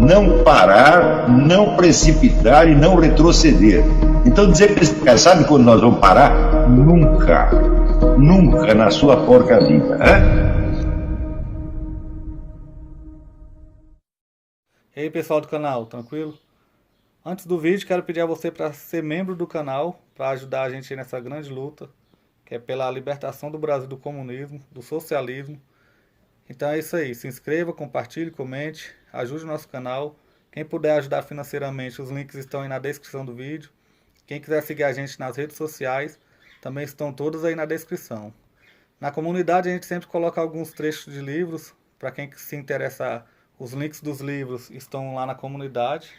não parar, não precipitar e não retroceder. Então dizer para esse cara, sabe quando nós vamos parar? Nunca. Nunca na sua porca vida. E aí pessoal do canal, tranquilo? Antes do vídeo, quero pedir a você para ser membro do canal, para ajudar a gente nessa grande luta, que é pela libertação do Brasil do comunismo, do socialismo. Então é isso aí, se inscreva, compartilhe, comente, ajude o nosso canal. Quem puder ajudar financeiramente, os links estão aí na descrição do vídeo. Quem quiser seguir a gente nas redes sociais, também estão todos aí na descrição. Na comunidade a gente sempre coloca alguns trechos de livros, para quem se interessar, os links dos livros estão lá na comunidade.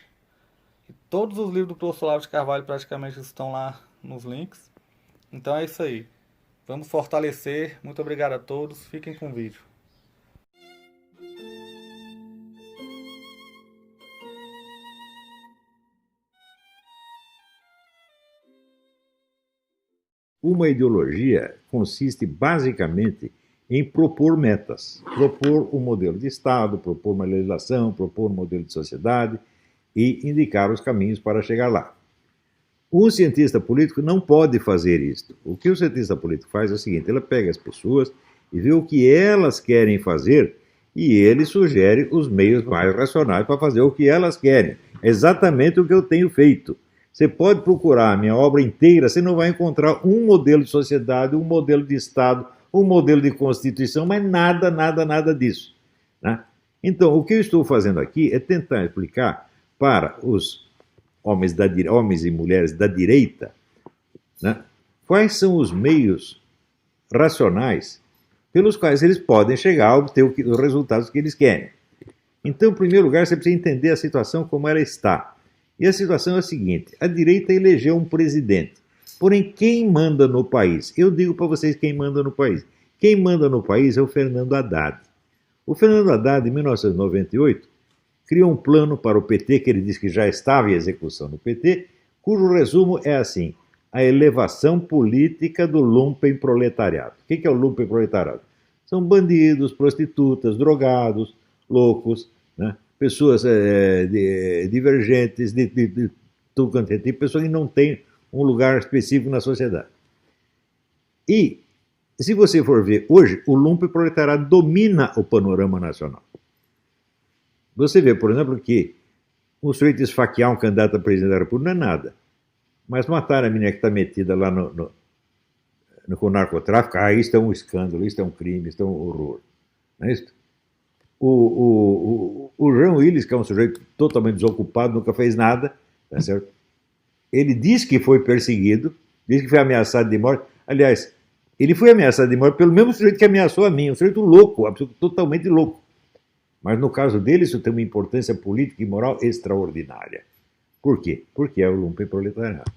E todos os livros do professor Olavo de Carvalho praticamente estão lá nos links. Então é isso aí. Vamos fortalecer. Muito obrigado a todos. Fiquem com o vídeo. Uma ideologia consiste basicamente em propor metas, propor um modelo de Estado, propor uma legislação, propor um modelo de sociedade e indicar os caminhos para chegar lá. Um cientista político não pode fazer isto. O que o cientista político faz é o seguinte, ele pega as pessoas e vê o que elas querem fazer e ele sugere os meios mais racionais para fazer o que elas querem. É exatamente o que eu tenho feito. Você pode procurar a minha obra inteira, você não vai encontrar um modelo de sociedade, um modelo de Estado, um modelo de Constituição, mas nada disso. Né? Então, o que eu estou fazendo aqui é tentar explicar para os homens e mulheres da direita, né, quais são os meios racionais pelos quais eles podem chegar a obter os resultados que eles querem. Então, em primeiro lugar, você precisa entender a situação como ela está. E a situação é a seguinte, a direita elegeu um presidente, porém quem manda no país? Eu digo para vocês quem manda no país. Quem manda no país é o Fernando Haddad. O Fernando Haddad, em 1998, criou um plano para o PT, que ele disse que já estava em execução no PT, cujo resumo é assim, a elevação política do lumpenproletariado. O que é o lumpenproletariado? São bandidos, prostitutas, drogados, loucos, né? Pessoas divergentes, de tudo quanto é tipo, pessoas que não têm um lugar específico na sociedade. E, se você for ver, hoje, o lumpenproletariado domina o panorama nacional. Você vê, por exemplo, que um sujeito esfaquear um candidato a presidente da República não é nada. Mas matar a menina que está metida lá com o narcotráfico, isso é um escândalo, isso é um crime, isso é um horror. Não é isso? O Jean Willis, que é um sujeito totalmente desocupado, nunca fez nada, tá certo? Ele disse que foi perseguido, disse que foi ameaçado de morte. Aliás, ele foi ameaçado de morte pelo mesmo sujeito que ameaçou a mim, um sujeito louco, totalmente louco. Mas no caso dele, isso tem uma importância política e moral extraordinária. Por quê? Porque é o lumpenproletariado.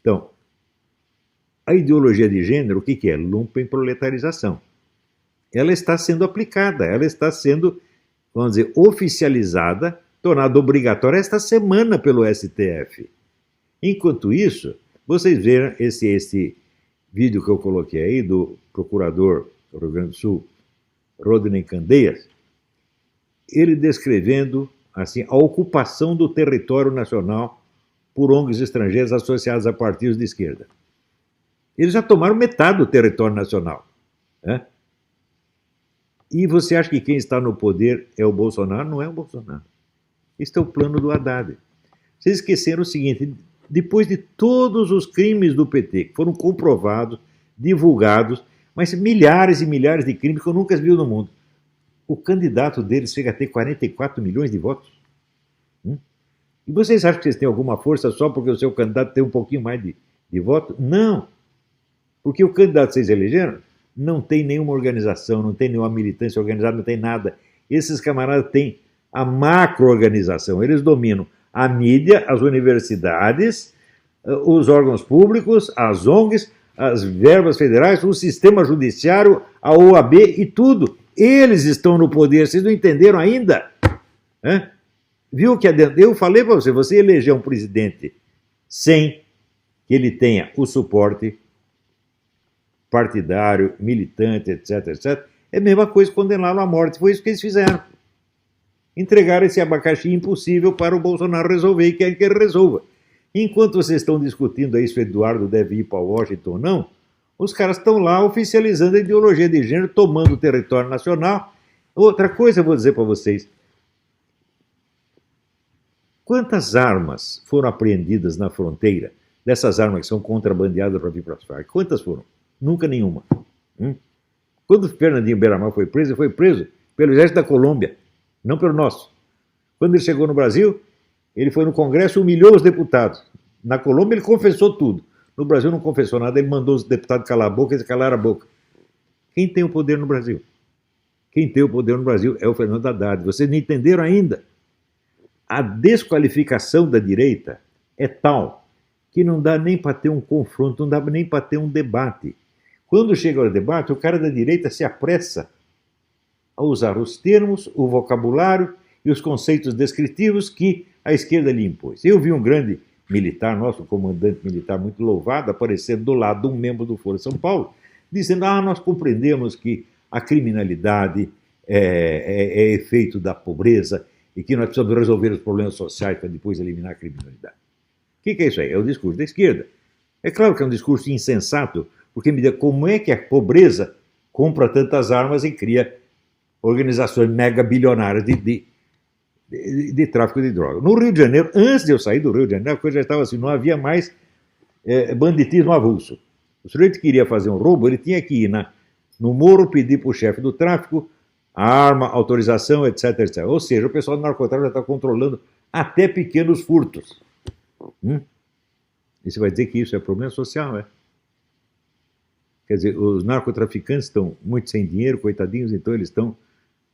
Então, a ideologia de gênero, o que é? Lumpenproletarização. Ela está sendo aplicada, ela está sendo, vamos dizer, oficializada, tornada obrigatória esta semana pelo STF. Enquanto isso, vocês viram esse vídeo que eu coloquei aí do procurador do Rio Grande do Sul, Rodney Candeias, ele descrevendo assim, a ocupação do território nacional por ONGs estrangeiras associadas a partidos de esquerda. Eles já tomaram metade do território nacional. Né? E você acha que quem está no poder é o Bolsonaro? Não é o Bolsonaro. Este é o plano do Haddad. Vocês esqueceram o seguinte, depois de todos os crimes do PT, que foram comprovados, divulgados, mas milhares e milhares de crimes que eu nunca vi no mundo, o candidato deles chega a ter 44 milhões de votos. E vocês acham que vocês têm alguma força só porque o seu candidato tem um pouquinho mais de voto? Não. Porque o candidato que vocês elegeram não tem nenhuma organização, não tem nenhuma militância organizada, não tem nada. Esses camaradas têm a macro-organização, eles dominam a mídia, as universidades, os órgãos públicos, as ONGs, as verbas federais, o sistema judiciário, a OAB e tudo. Eles estão no poder, vocês não entenderam ainda? Viu que eu falei para você, você eleger um presidente sem que ele tenha o suporte partidário, militante, etc, é a mesma coisa que condená-lo à morte. Foi isso que eles fizeram. entregaram esse abacaxi impossível para o Bolsonaro resolver e querem que ele resolva. Enquanto vocês estão discutindo aí se o Eduardo deve ir para Washington ou não, os caras estão lá oficializando a ideologia de gênero, tomando o território nacional. Outra coisa eu vou dizer para vocês. Quantas armas foram apreendidas na fronteira, dessas armas que são contrabandeadas para vir para as Farc? Quantas foram? Nunca nenhuma. Quando o Fernandinho Beiramar foi preso, ele foi preso pelo exército da Colômbia, não pelo nosso. Quando ele chegou no Brasil, ele foi no Congresso e humilhou os deputados. Na Colômbia ele confessou tudo. No Brasil não confessou nada, ele mandou os deputados calar a boca e eles calaram a boca. Quem tem o poder no Brasil? Quem tem o poder no Brasil é o Fernando Haddad. Vocês não entenderam ainda? A desqualificação da direita é tal que não dá nem para ter um confronto, não dá nem para ter um debate. Quando chega o debate, o cara da direita se apressa a usar os termos, o vocabulário e os conceitos descritivos que a esquerda lhe impôs. Eu vi um grande militar, nosso comandante militar muito louvado, aparecendo do lado de um membro do Foro de São Paulo, dizendo, nós compreendemos que a criminalidade é efeito da pobreza e que nós precisamos resolver os problemas sociais para depois eliminar a criminalidade. O que é isso aí? É o discurso da esquerda. É claro que é um discurso insensato, porque me diz como é que a pobreza compra tantas armas e cria organizações mega bilionárias de tráfico de drogas. No Rio de Janeiro, antes de eu sair do Rio de Janeiro, a coisa já estava assim, não havia mais banditismo avulso. O sujeito queria fazer um roubo, ele tinha que ir no morro pedir para o chefe do tráfico a arma, autorização, etc, etc. Ou seja, o pessoal do narcotráfico já está controlando até pequenos furtos. E você vai dizer que isso é problema social, é? Quer dizer, os narcotraficantes estão muito sem dinheiro, coitadinhos, então eles estão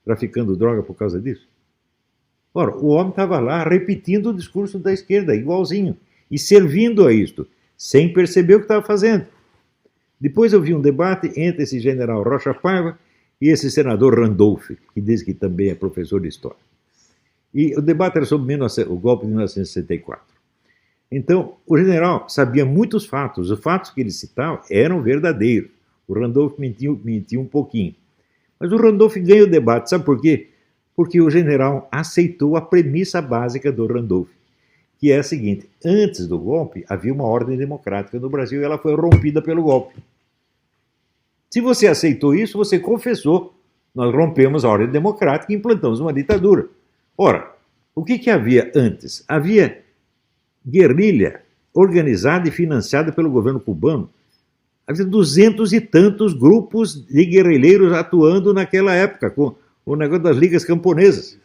traficando droga por causa disso? Ora, o homem estava lá repetindo o discurso da esquerda, igualzinho, e servindo a isto, sem perceber o que estava fazendo. Depois eu vi um debate entre esse general Rocha Paiva e esse senador Randolph, que diz que também é professor de história. E o debate era sobre o golpe de 1964. Então, o general sabia muitos fatos. Os fatos que ele citava eram verdadeiros. O Randolph mentiu um pouquinho. Mas o Randolph ganha o debate. Sabe por quê? Porque o general aceitou a premissa básica do Randolph, que é a seguinte: antes do golpe havia uma ordem democrática no Brasil e ela foi rompida pelo golpe. Se você aceitou isso, você confessou. Nós rompemos a ordem democrática e implantamos uma ditadura. Ora, o que havia antes? Havia guerrilha organizada e financiada pelo governo cubano. Havia 200 e tantos grupos de guerrilheiros atuando naquela época, com o negócio das ligas camponesas.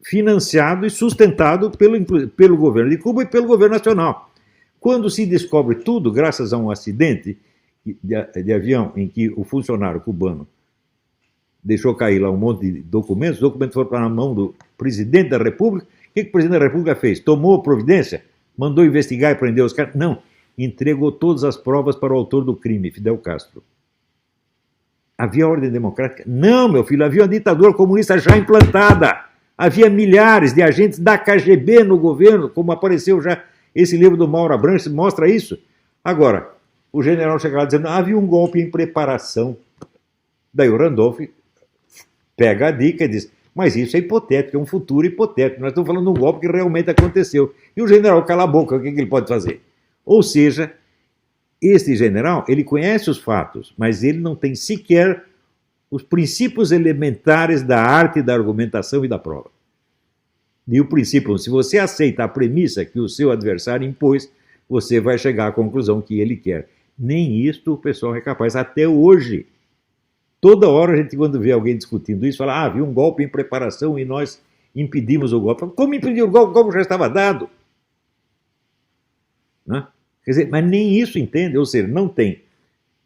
Financiado e sustentado pelo governo de Cuba e pelo governo nacional. Quando se descobre tudo, graças a um acidente de avião em que o funcionário cubano deixou cair lá um monte de documentos, os documentos foram para a mão do presidente da República. O que o presidente da República fez? Tomou providência? Mandou investigar e prender os caras? Não. Entregou todas as provas para o autor do crime, Fidel Castro. Havia ordem democrática? Não, meu filho, havia uma ditadura comunista já implantada. Havia milhares de agentes da KGB no governo, como apareceu já esse livro do Mauro Abranches, mostra isso. Agora, o general chegava dizendo, havia um golpe em preparação. Daí o Randolph pega a dica e diz, mas isso é hipotético, é um futuro hipotético, nós estamos falando de um golpe que realmente aconteceu. E o general cala a boca, o que ele pode fazer? Ou seja, este general, ele conhece os fatos, mas ele não tem sequer os princípios elementares da arte da argumentação e da prova. E o princípio, se você aceita a premissa que o seu adversário impôs, você vai chegar à conclusão que ele quer. Nem isto o pessoal é capaz, até hoje. Toda hora a gente, quando vê alguém discutindo isso, fala, havia um golpe em preparação e nós impedimos o golpe. Como impedir o golpe? O golpe já estava dado. Né? Quer dizer, mas nem isso entende, ou seja, não tem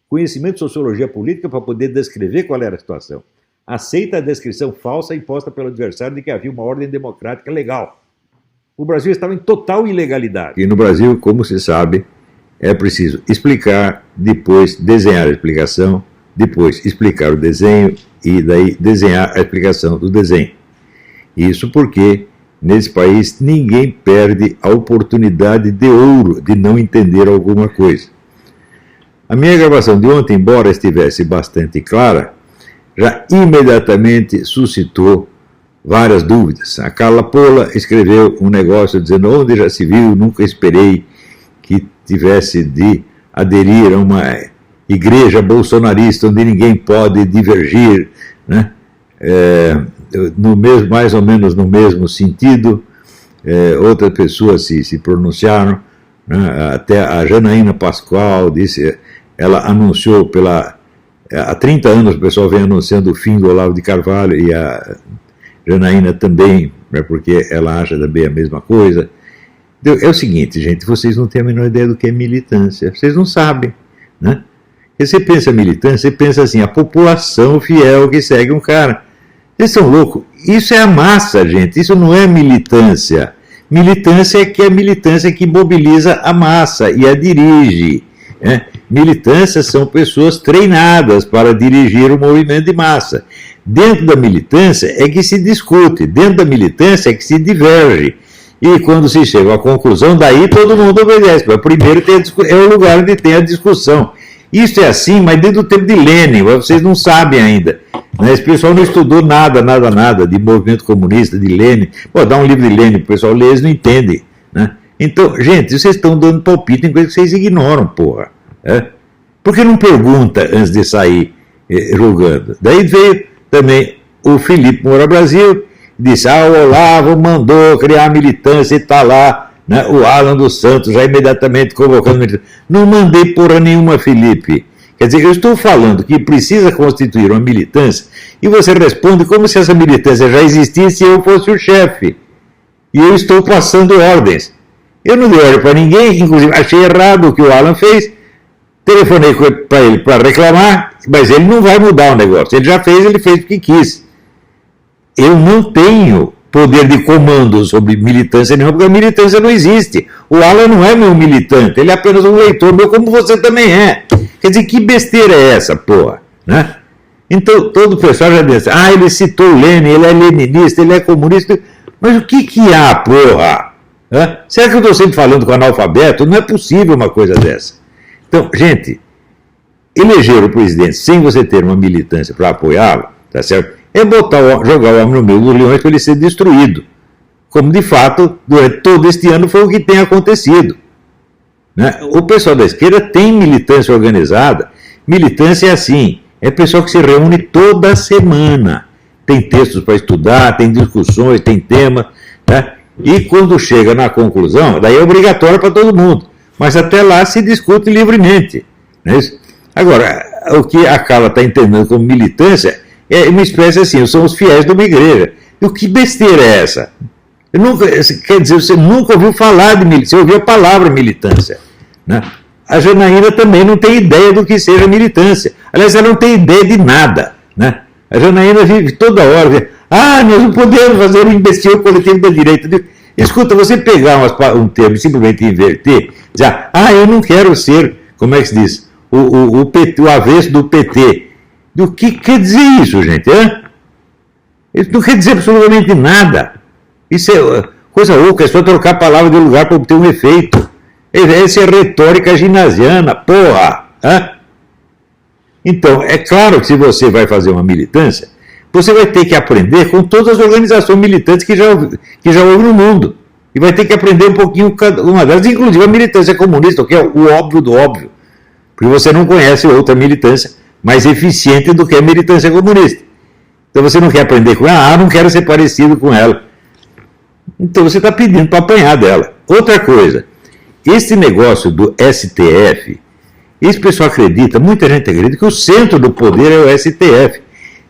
conhecimento de sociologia política para poder descrever qual era a situação. Aceita a descrição falsa imposta pelo adversário de que havia uma ordem democrática legal. O Brasil estava em total ilegalidade. E no Brasil, como se sabe, é preciso explicar, depois desenhar a explicação, depois explicar o desenho e daí desenhar a explicação do desenho. Isso porque, nesse país, ninguém perde a oportunidade de ouro de não entender alguma coisa. A minha gravação de ontem, embora estivesse bastante clara, já imediatamente suscitou várias dúvidas. A Carla Pola escreveu um negócio dizendo: onde já se viu, nunca esperei que tivesse de aderir a uma igreja bolsonarista onde ninguém pode divergir, né? Mais ou menos no mesmo sentido. Outras pessoas se pronunciaram, né? Até a Janaína Pascoal disse, ela anunciou há 30 anos o pessoal vem anunciando o fim do Olavo de Carvalho, e a Janaína também, né, porque ela acha também a mesma coisa. É o seguinte, gente, vocês não têm a menor ideia do que é militância, vocês não sabem, né? E você pensa militância, você pensa assim, a população fiel que segue um cara. Vocês são loucos? Isso é a massa, gente, isso não é militância. Militância é a militância que mobiliza a massa e a dirige, né? Militâncias são pessoas treinadas para dirigir o movimento de massa. Dentro da militância é que se discute, dentro da militância é que se diverge. E quando se chega à conclusão, daí todo mundo obedece. Mas primeiro é o lugar onde tem a discussão. Isso é assim, mas desde o tempo de Lênin, vocês não sabem ainda. Né? Esse pessoal não estudou nada de movimento comunista, de Lênin. Pô, dá um livro de Lênin, o pessoal lê, eles não entendem. Né? Então, gente, vocês estão dando palpite em coisas que vocês ignoram, porra. Por que não pergunta antes de sair julgando? Daí veio também o Felipe Moura Brasil, disse, o Olavo mandou criar militância e está lá, né, o Alan dos Santos já imediatamente convocando militância. Não mandei porra nenhuma, Felipe. Quer dizer, eu estou falando que precisa constituir uma militância e você responde como se essa militância já existisse e eu fosse o chefe. E eu estou passando ordens. Eu não dei ordem para ninguém, inclusive achei errado o que o Alan fez, telefonei para ele para reclamar, mas ele não vai mudar o negócio. Ele já fez, ele fez porque quis. Eu não tenho poder de comando sobre militância nenhuma, porque a militância não existe. O Alan não é meu militante, ele é apenas um leitor meu, como você também é. Quer dizer, que besteira é essa, porra? Né? Então, todo o pessoal já disse, ele citou o Lênin, ele é leninista, ele é comunista. Mas o que há, porra? Será que eu estou sempre falando com analfabeto? Não é possível uma coisa dessa. Então, gente, eleger o presidente sem você ter uma militância para apoiá-lo, tá certo? É jogar o homem no meio dos leões para ele ser destruído. Como, de fato, durante todo este ano foi o que tem acontecido. Né? O pessoal da esquerda tem militância organizada. Militância é assim, é pessoal que se reúne toda semana. Tem textos para estudar, tem discussões, tem tema, né? E quando chega na conclusão, daí é obrigatório para todo mundo. Mas até lá se discute livremente. Não é isso? Agora, o que a Carla está entendendo como militância é uma espécie assim, são os fiéis de uma igreja. E o que besteira é essa? Quer dizer, você nunca ouviu falar de militância, você ouviu a palavra militância. Né? A Janaína também não tem ideia do que seja militância. Aliás, ela não tem ideia de nada. Né? A Janaína vive toda hora, nós não podemos fazer um imbecil coletivo da direita. Escuta, você pegar um termo e simplesmente inverter, dizer, eu não quero ser, como é que se diz, o avesso do PT. O que quer dizer isso, gente? Isso não quer dizer absolutamente nada. Isso é coisa louca, é só trocar a palavra de lugar para obter um efeito. Essa é retórica ginasiana, porra! Então, é claro que se você vai fazer uma militância, você vai ter que aprender com todas as organizações militantes que já houve no mundo. E vai ter que aprender um pouquinho cada uma delas, inclusive a militância comunista, que é o óbvio do óbvio. Porque você não conhece outra militância mais eficiente do que a militância comunista. Então você não quer aprender com ela, não quero ser parecido com ela. Então você está pedindo para apanhar dela. Outra coisa, esse negócio do STF, esse pessoal acredita, muita gente acredita que o centro do poder é o STF.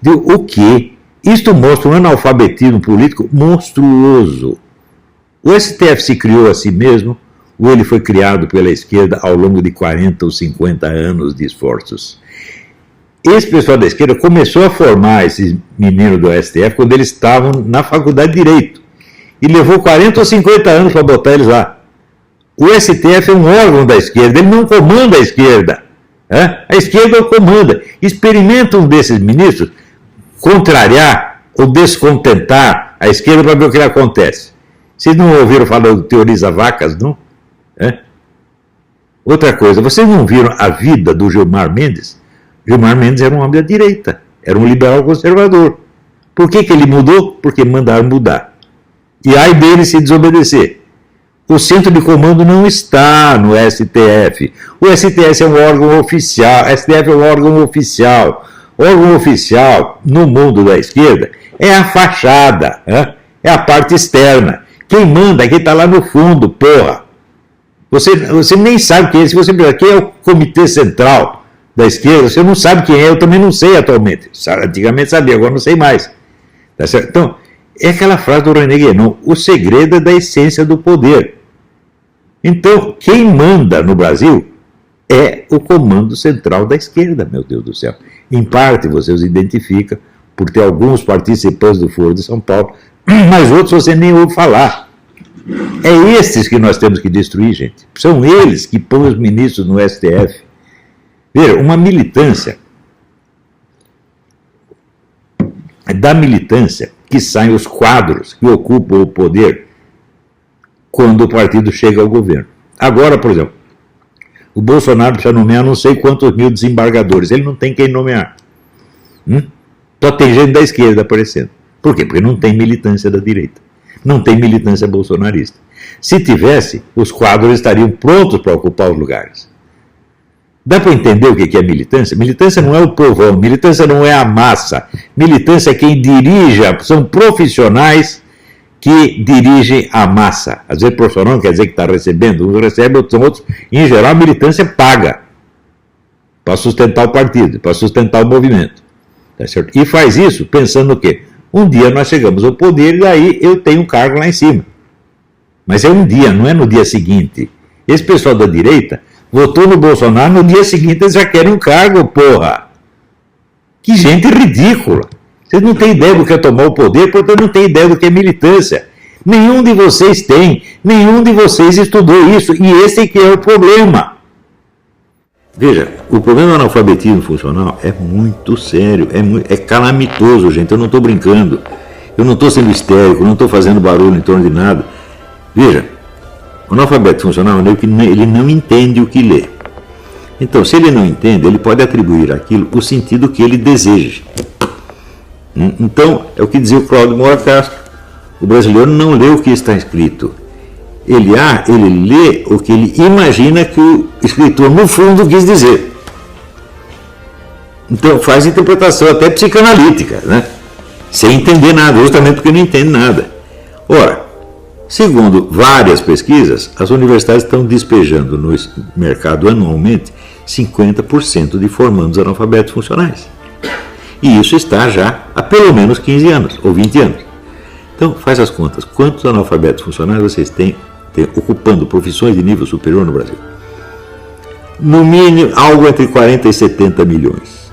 O que? Isto mostra um analfabetismo político monstruoso. O STF se criou a si mesmo, ou ele foi criado pela esquerda ao longo de 40 ou 50 anos de esforços? Esse pessoal da esquerda começou a formar esses meninos do STF quando eles estavam na faculdade de Direito. E levou 40 ou 50 anos para botar eles lá. O STF é um órgão da esquerda, ele não comanda a esquerda. A esquerda o comanda. Experimenta um desses ministros contrariar ou descontentar a esquerda para ver o que acontece. Vocês não ouviram falar do Teoriza Vacas, não? Outra coisa, vocês não viram a vida do Gilmar Mendes? Gilmar Mendes era um homem da direita. Era um liberal conservador. Por que ele mudou? Porque mandaram mudar. E aí dele se desobedecer. O centro de comando não está no STF. O STF é um órgão oficial. O STF é um órgão oficial. O órgão oficial, no mundo da esquerda, é a fachada, né? É a parte externa. Quem manda é quem está lá no fundo, porra. Você nem sabe quem é. Se você perguntar quem é o Comitê Central da Esquerda, você não sabe quem é. Eu também não sei atualmente. Antigamente sabia, agora não sei mais. Tá certo? Então, é aquela frase do René Guénon: o segredo é da essência do poder. Então, quem manda no Brasil é o comando central da esquerda, meu Deus do céu. Em parte, você os identifica por ter alguns participantes do Foro de São Paulo, mas outros você nem ouve falar. É esses que nós temos que destruir, gente. São eles que põem os ministros no STF. Veja, uma militância, é da militância que saem os quadros que ocupam o poder quando o partido chega ao governo. Agora, por exemplo, o Bolsonaro precisa nomear não sei quantos mil desembargadores. Ele não tem quem nomear. Só tem gente da esquerda aparecendo. Por quê? Porque não tem militância da direita. Não tem militância bolsonarista. Se tivesse, os quadros estariam prontos para ocupar os lugares. Dá para entender o que é militância? Militância não é o povão, militância não é a massa. Militância é quem dirige, são profissionais que dirigem a massa. Às vezes profissional não quer dizer que está recebendo, uns recebem, outros. Em geral, a militância paga para sustentar o partido, para sustentar o movimento. Tá certo? E faz isso pensando o quê? Um dia nós chegamos ao poder e daí eu tenho um cargo lá em cima. Mas é um dia, não é no dia seguinte. Esse pessoal da direita votou no Bolsonaro, no dia seguinte eles já querem um cargo, porra. Que gente ridícula. Vocês não têm ideia do que é tomar o poder, portanto não têm ideia do que é militância. Nenhum de vocês tem, nenhum de vocês estudou isso, e esse é que é o problema. Veja, o problema do analfabetismo funcional é muito sério, é calamitoso, gente, eu não estou brincando. Eu não estou sendo histérico, não estou fazendo barulho em torno de nada. Veja, o analfabeto funcional é que ele não entende o que lê. Então, se ele não entende, ele pode atribuir àquilo o sentido que ele deseja. Então, é o que dizia o Cláudio Moura Castro. O brasileiro não lê o que está escrito. Ele lê o que ele imagina que o escritor, no fundo, quis dizer. Então, faz interpretação até psicanalítica, né? Sem entender nada, justamente porque não entende nada. Ora, segundo várias pesquisas, as universidades estão despejando no mercado anualmente 50% de formandos analfabetos funcionais. E isso está já há pelo menos 15 anos, ou 20 anos. Então, faz as contas. Quantos analfabetos funcionais vocês têm ocupando profissões de nível superior no Brasil? No mínimo, algo entre 40 e 70 milhões.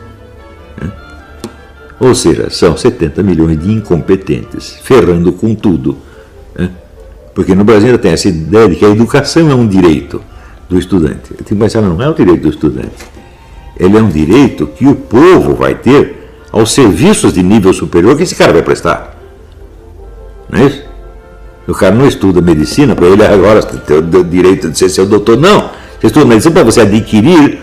Ou seja, são 70 milhões de incompetentes, ferrando com tudo. Porque no Brasil ainda tem essa ideia de que a educação é um direito do estudante. Mas ela não é um direito do estudante. Ele é um direito que o povo vai ter aos serviços de nível superior que esse cara vai prestar. Não é isso? O cara não estuda medicina, para ele agora tem o direito de ser seu doutor. Não. Você estuda medicina para você adquirir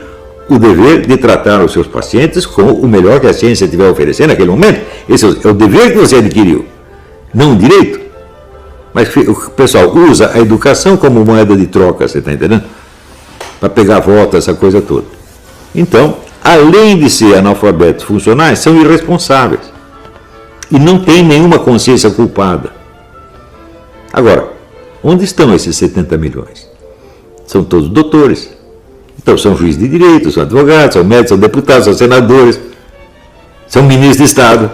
o dever de tratar os seus pacientes com o melhor que a ciência estiver oferecendo naquele momento. Esse é o dever que você adquiriu, não o direito. Mas o pessoal usa a educação como moeda de troca, você está entendendo? Para pegar voto, essa coisa toda. Então, além de ser analfabetos funcionais, são irresponsáveis. E não tem nenhuma consciência culpada. Agora, onde estão esses 70 milhões? São todos doutores. Então, são juízes de direito, são advogados, são médicos, são deputados, são senadores, são ministros de Estado.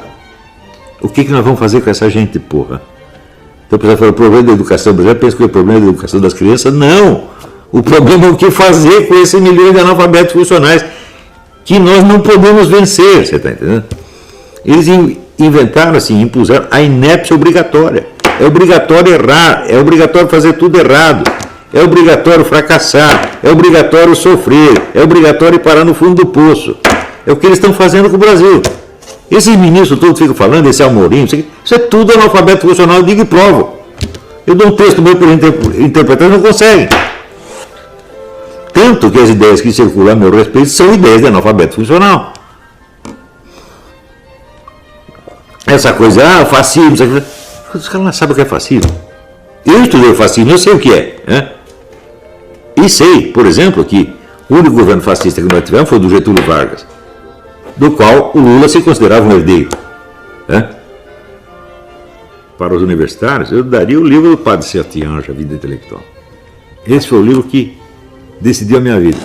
O que nós vamos fazer com essa gente, porra? Então, o pessoal fala, o problema da educação brasileira, pensa que é o problema da educação das crianças. Não! O problema é o que fazer com esses milhões de analfabetos funcionais que nós não podemos vencer, você está entendendo? Eles inventaram, assim, impuseram a inépcia obrigatória. É obrigatório errar, é obrigatório fazer tudo errado, é obrigatório fracassar, é obrigatório sofrer, é obrigatório parar no fundo do poço. É o que eles estão fazendo com o Brasil. Esses ministros todos ficam falando, esse Amorim, isso é tudo analfabeto funcional, eu digo e provo. Eu dou um texto meu por interpretar, não conseguem. Tanto que as ideias que circulam a meu respeito são ideias de analfabeto funcional. essa coisa, fascismo, isso aqui. Os caras não sabem o que é fascismo. Eu estudei o fascismo, eu sei o que é. Né? E sei, por exemplo, que o único governo fascista que nós tivemos foi o do Getúlio Vargas, do qual o Lula se considerava um herdeiro. Né? Para os universitários, eu daria o livro do Padre Sertiange, A Vida Intelectual. Esse foi o livro que decidiu a minha vida.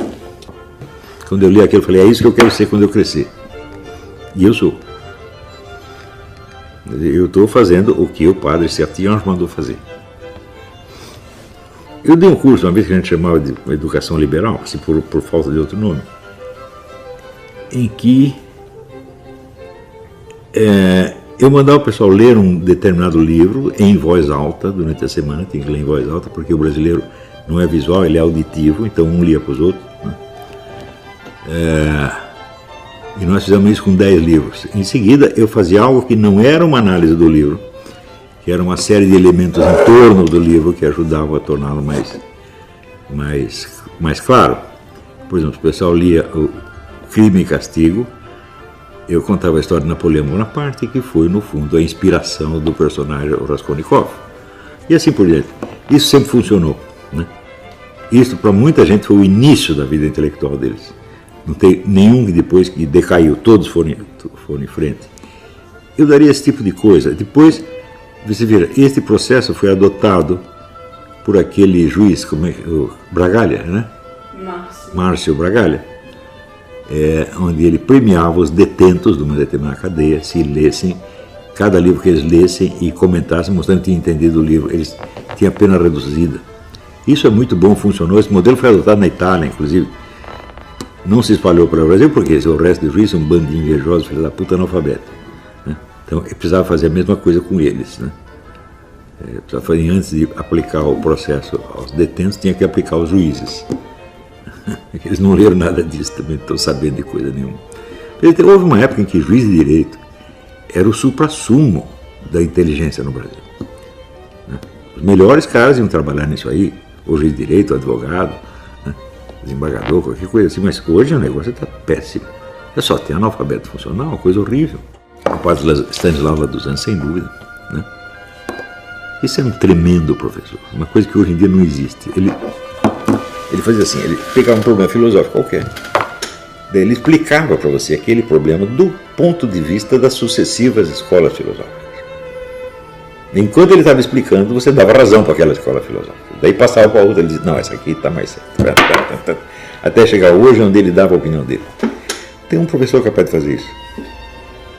Quando eu li aquilo, eu falei, é isso que eu quero ser quando eu crescer. E eu sou. Eu estou fazendo o que o Padre Sertiange mandou fazer. Eu dei um curso, uma vez que a gente chamava de educação liberal, assim, por falta de outro nome, em que eu mandava o pessoal ler um determinado livro em voz alta durante a semana, tinha que ler em voz alta, porque o brasileiro não é visual, ele é auditivo, então um lia para os outros. Né? E nós fizemos isso com 10 livros. Em seguida, eu fazia algo que não era uma análise do livro, que era uma série de elementos em torno do livro que ajudavam a torná-lo mais claro. Por exemplo, o pessoal lia o Crime e Castigo, eu contava a história de Napoleão Bonaparte, que foi, no fundo, a inspiração do personagem Raskolnikov. E assim por diante. Isso sempre funcionou. Né? Isso, para muita gente, foi o início da vida intelectual deles. Não tem nenhum que depois que decaiu, todos foram em frente. Eu daria esse tipo de coisa. Depois, você vira, este processo foi adotado por aquele juiz, o Bragalha, né? Márcio Bragalha, onde ele premiava os detentos de uma determinada cadeia, se lessem, cada livro que eles lessem e comentassem, mostrando que tinham entendido o livro, eles tinham a pena reduzida. Isso é muito bom, funcionou. Esse modelo foi adotado na Itália, inclusive. Não se espalhou para o Brasil, porque o resto do juiz é um bando de invejosos, filho da puta, analfabeto. Né? Então, eu precisava fazer a mesma coisa com eles. Né? Eu precisava fazer, antes de aplicar o processo aos detentos, tinha que aplicar aos juízes. Eles não leram nada disso também, não estão sabendo de coisa nenhuma. Houve uma época em que juiz de direito era o suprassumo da inteligência no Brasil. Né? Os melhores caras iam trabalhar nisso aí, o juiz de direito, o advogado, né? Desembargador, qualquer coisa assim, mas hoje o negócio está péssimo. É só ter analfabeto funcional, uma coisa horrível. O padre Stanislau Laduzan, sem dúvida. Né? Esse é um tremendo professor, uma coisa que hoje em dia não existe. Ele fazia assim, ele pegava um problema filosófico qualquer, daí ele explicava para você aquele problema do ponto de vista das sucessivas escolas filosóficas. Enquanto ele estava explicando, você dava razão para aquela escola filosófica. Daí passava para a outra, ele dizia, não, essa aqui está mais certa. Até chegar hoje, onde ele dava a opinião dele. Tem um professor capaz de fazer isso.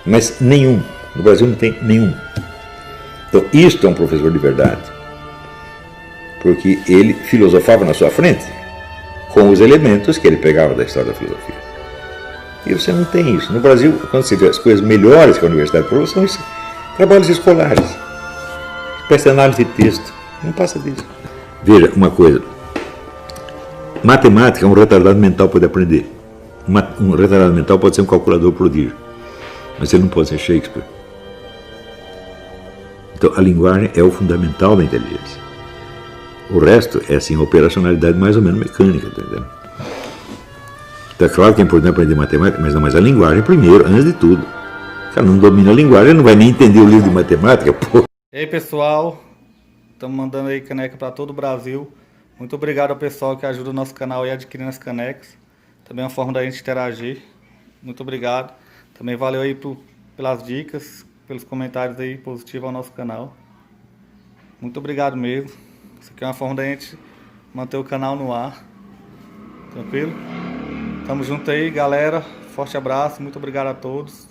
Mas nenhum. No Brasil não tem nenhum. Então, isto é um professor de verdade. Porque ele filosofava na sua frente com os elementos que ele pegava da história da filosofia. E você não tem isso. No Brasil, quando você vê as coisas melhores que a universidade produz, são trabalhos escolares. Espécie de análise de texto. Não passa disso. Veja, uma coisa. Matemática, um retardado mental pode aprender. Um retardado mental pode ser um calculador prodígio. Mas ele não pode ser Shakespeare. Então, a linguagem é o fundamental da inteligência. O resto é, assim, a operacionalidade mais ou menos mecânica, tá entendendo? Então, é claro que é importante aprender matemática, mas não, mas a linguagem primeiro, antes de tudo. O cara não domina a linguagem, não vai nem entender o livro de matemática, pô. E aí, pessoal, estamos mandando aí caneca para todo o Brasil. Muito obrigado ao pessoal que ajuda o nosso canal aí adquirindo as canecas. Também é uma forma da gente interagir. Muito obrigado. Também valeu aí pelas dicas, pelos comentários aí positivos ao nosso canal. Muito obrigado mesmo. Isso aqui é uma forma da gente manter o canal no ar. Tranquilo? Tamo junto aí, galera. Forte abraço. Muito obrigado a todos.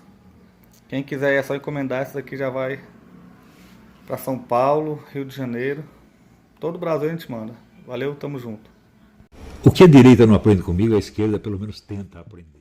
Quem quiser é só encomendar. Essa daqui já vai para São Paulo, Rio de Janeiro. Todo o Brasil a gente manda. Valeu, tamo junto. O que a direita não aprende comigo, a esquerda pelo menos tenta aprender.